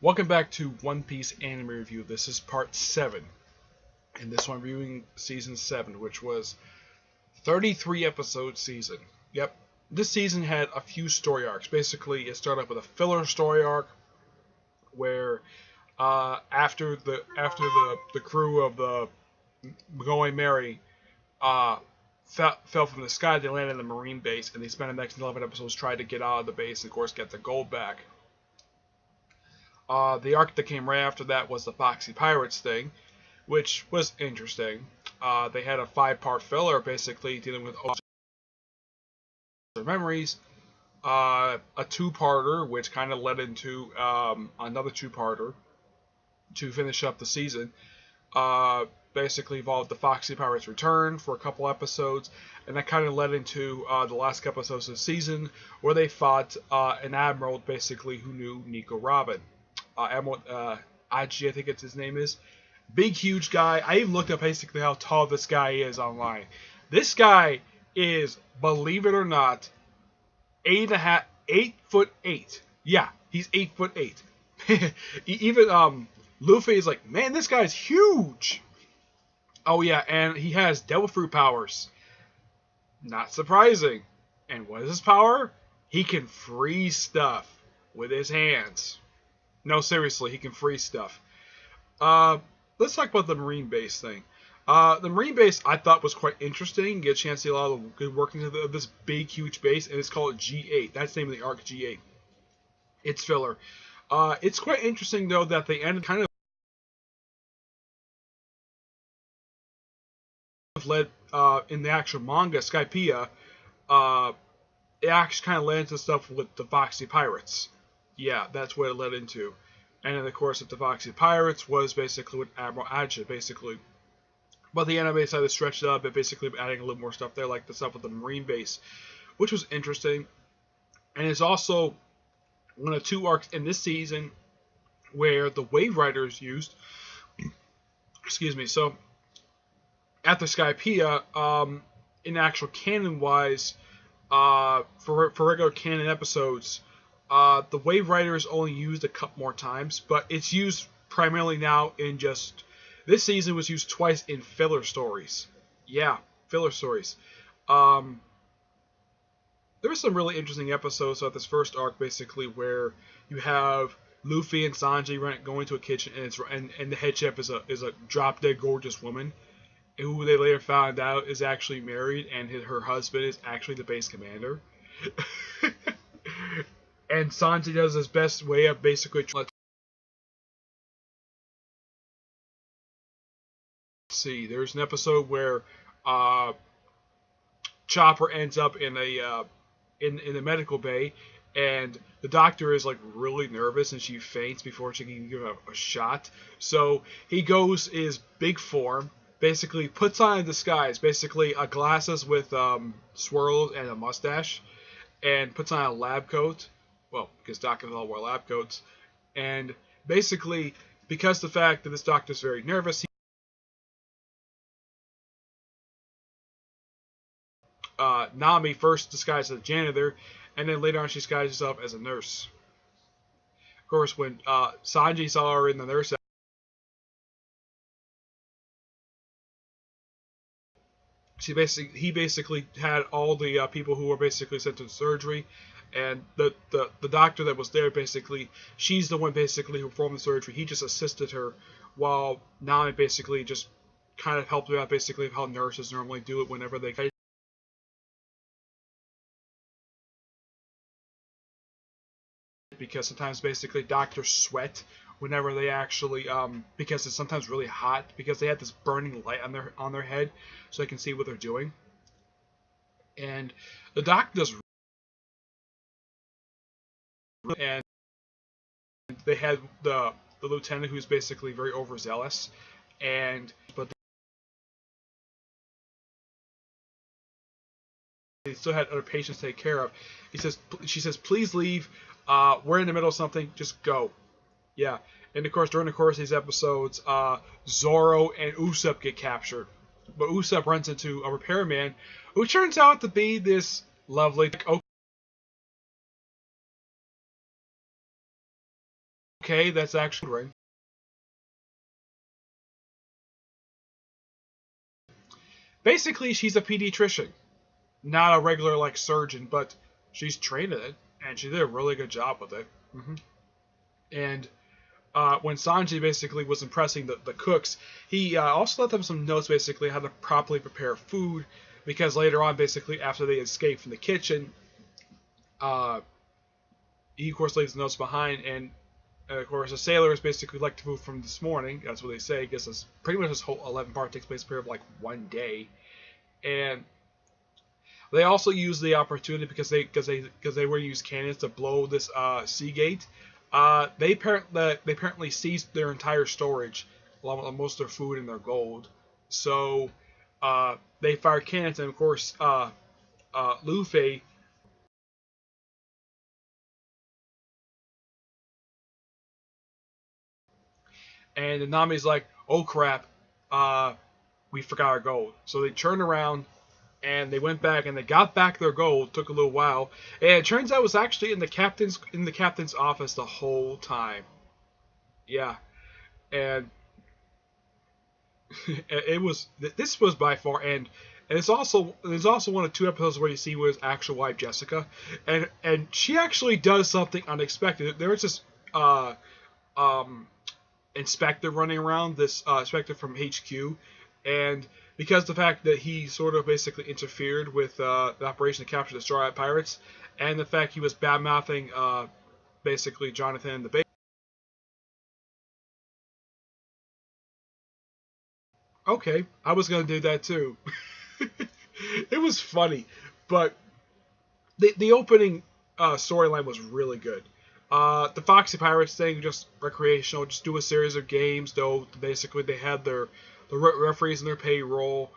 Welcome back to One Piece Anime Review. This is part 7, and this one reviewing season 7, which was 33 episode season. Yep, this season had a few story arcs. Basically, it started off with a filler story arc where after the crew of the Going Merry fell from the sky, they landed in the Marine base, and they spent the next 11 episodes trying to get out of the base and, of course, get the gold back. The arc that came right after that was the Foxy Pirates thing, which was interesting. They had a 5-part filler basically dealing with their memories, a 2-parter, which kind of led into another 2-parter to finish up the season. Basically involved the Foxy Pirates return for a couple episodes, and that kind of led into the last couple episodes of the season where they fought an admiral basically who knew Nico Robin. Admiral Aji, I think it's his name is. Big, huge guy. I even looked up basically how tall this guy is online. This guy is, believe it or not, 8'8". Yeah, he's 8'8". Even Luffy is like, man, this guy's huge. Oh yeah, and he has Devil Fruit powers. Not surprising. And what is his power? He can freeze stuff with his hands. No, seriously, he can freeze stuff. Let's talk about the Marine base thing. The Marine base I thought was quite interesting. Get a chance to see a lot of good workings of this big, huge base, and it's called G8. That's the name of the arc, G8. It's filler. It's quite interesting, though, that they ended kind of led in the actual manga, Skypiea. It actually kind of led into stuff with the Foxy Pirates. Yeah, that's what it led into. And then, of course, the Foxy Pirates was basically with Admiral Aja, basically. But the anime decided to stretch it up and basically adding a little more stuff there, like the stuff with the Marine base, which was interesting. And it's also one of 2 arcs in this season where the Wave Riders used. Excuse me. So, after Skypiea, in actual canon-wise, for regular canon episodes, the Wave Rider is only used a couple more times, but it's used primarily now in just... This season was used twice in filler stories. Yeah, filler stories. There were some really interesting episodes throughout this first arc, basically, where you have Luffy and Sanji going to a kitchen, and the head chef is a drop-dead gorgeous woman, who they later found out is actually married, and her husband is actually the base commander. And Sanji does his best way of basically let's see. There's an episode where Chopper ends up in the medical bay, and the doctor is like really nervous, and she faints before she can give a shot. So he goes his big form, basically puts on a disguise, basically glasses with swirls and a mustache, and puts on a lab coat. Well, because doctors all wear lab coats. And basically, because the fact that this doctor is very nervous, Nami first disguised as a janitor, and then later on she disguised herself as a nurse. Of course, when Sanji saw her in the nurse, he basically had all the people who were basically sent to surgery. And the doctor that was there, basically, she's the one basically who performed the surgery. He just assisted her, while Nami basically just kind of helped her out, basically, how nurses normally do it whenever they... Because sometimes basically doctors sweat whenever they actually, because it's sometimes really hot, because they have this burning light on their head, so they can see what they're doing. And the doctor does... And they had the lieutenant, who's basically very overzealous, but they still had other patients to take care of. She says, please leave. We're in the middle of something. Just go. Yeah. And of course, during the course of these episodes, Zoro and Usopp get captured. But Usopp runs into a repairman, who turns out to be this lovely Okay, that's actually right. Basically, she's a pediatrician, not a regular like surgeon, but she's trained in it, and she did a really good job with it. And when Sanji basically was impressing the cooks, he also let them some notes basically how to properly prepare food, because later on, basically after they escape from the kitchen, uh, he of course leaves notes behind, and of course the sailors basically like to move from this morning. That's what they say. Because this pretty much this whole 11 part takes place per like one day, and they also use the opportunity because they were use cannons to blow this sea gate. They apparently seized their entire storage, along with most of their food and their gold. So they fire cannons, and of course Luffy. And the Nami's like, "Oh crap, uh, we forgot our gold." So they turned around and they went back and they got back their gold. Took a little while, and it turns out it was actually in the captain's office the whole time. Yeah, and it was this was by far and it's also there's also one of two episodes where you see his actual wife Jessica, and she actually does something unexpected. There was this um inspector running around, this inspector from HQ, and because the fact that he sort of basically interfered with the operation to capture the Straw Hat Pirates, and the fact he was bad mouthing basically Jonathan and the base. Okay, I was gonna do that too. It was funny, but the opening storyline was really good. The Foxy Pirates thing, just recreational, just do a series of games. Though basically they had the referees in their payroll.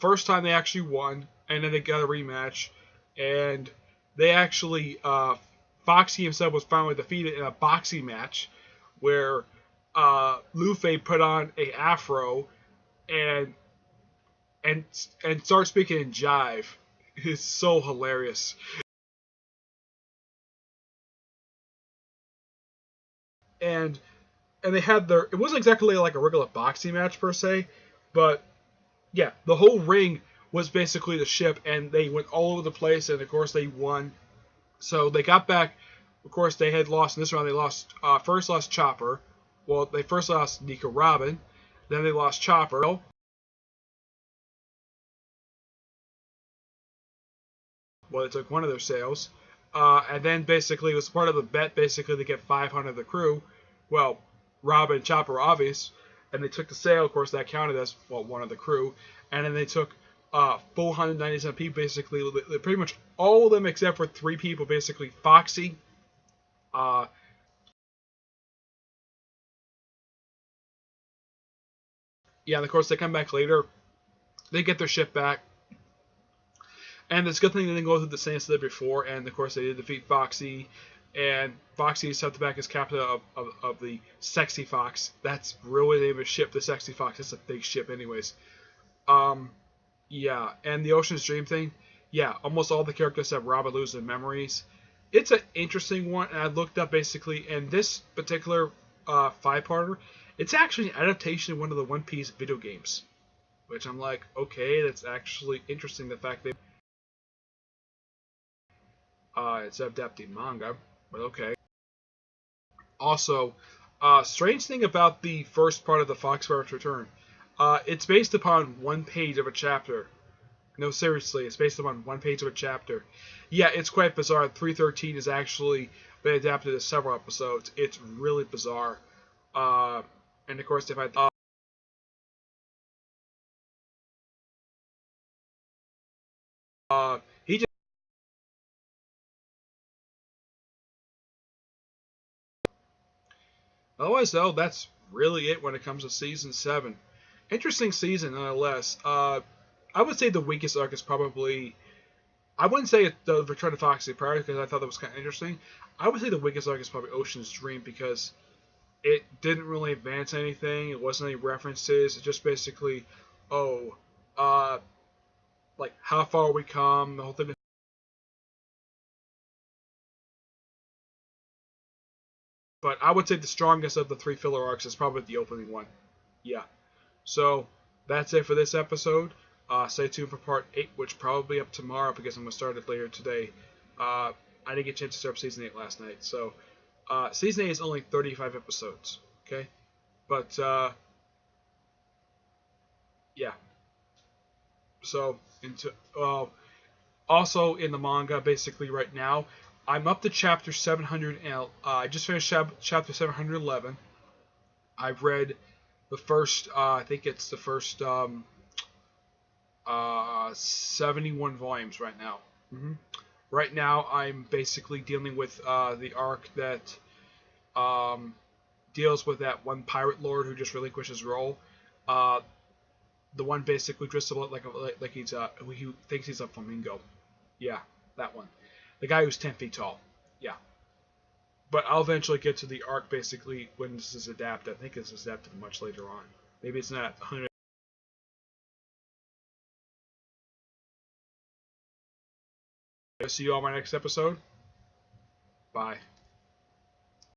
First time they actually won, and then they got a rematch, and they actually Foxy himself was finally defeated in a boxing match where Luffy put on a afro and and started speaking in jive. It's so hilarious. And they had their it wasn't exactly like a regular boxing match per se, but yeah, the whole ring was basically the ship, and they went all over the place, and of course they won. So they got back. Of course, they had lost in this round. They lost first lost Chopper. Well, they first lost Nico Robin, then they lost Chopper. Well, they took one of their sails, and then basically it was part of the bet basically to get 500 of the crew. Well, Robin and Chopper were obvious, and they took the sail. Of course, that counted as well one of the crew, and then they took 497 people basically, pretty much all of them except for three people basically. Foxy, uh, yeah, and of course they come back later. They get their ship back. And it's a good thing they didn't go through the same as they did before. And of course, they did defeat Foxy. And Foxy is set back as captain of the Sexy Fox. That's really the name of the ship, the Sexy Fox. It's a big ship, anyways. Um, yeah. And the Ocean's Dream thing. Yeah, almost all the characters have Robin losing memories. It's an interesting one, and I looked up basically, and this particular five-parter, it's actually an adaptation of one of the One Piece video games. Which I'm like, okay, that's actually interesting. The fact that it's adapting manga, but okay. Also, strange thing about the first part of the Fox Pirates Return, it's based upon one page of a chapter. No, seriously, it's based upon one page of a chapter. Yeah, it's quite bizarre. 313 has actually been adapted to several episodes. It's really bizarre. And of course, if I he just otherwise though, that's really it when it comes to season 7. Interesting season nonetheless. I would say the weakest arc is probably. I wouldn't say the Return of Foxy Pirate because I thought that was kind of interesting. I would say the weakest arc is probably Ocean's Dream because it didn't really advance anything. It wasn't any references. It just basically, oh, uh, like how far we come. The whole thing. But I would say the strongest of the 3 filler arcs is probably the opening one. Yeah. So that's it for this episode. Stay tuned for part 8, which probably up tomorrow because I'm going to start it later today. I didn't get a chance to start season 8 last night. So season 8 is only 35 episodes. Okay? But yeah. So also in the manga, basically right now, I'm up to chapter 700. I just finished chapter 711. I've read the first. I think it's the first 71 volumes right now. Right now, I'm basically dealing with the arc that deals with that one pirate lord who just relinquished his role. The one basically dressed up like he's who he thinks he's a flamingo. Yeah, that one. The guy who's 10 feet tall. Yeah. But I'll eventually get to the arc basically when this is adapted. I think it's adapted much later on. Maybe it's not 100. See you on my next episode. Bye.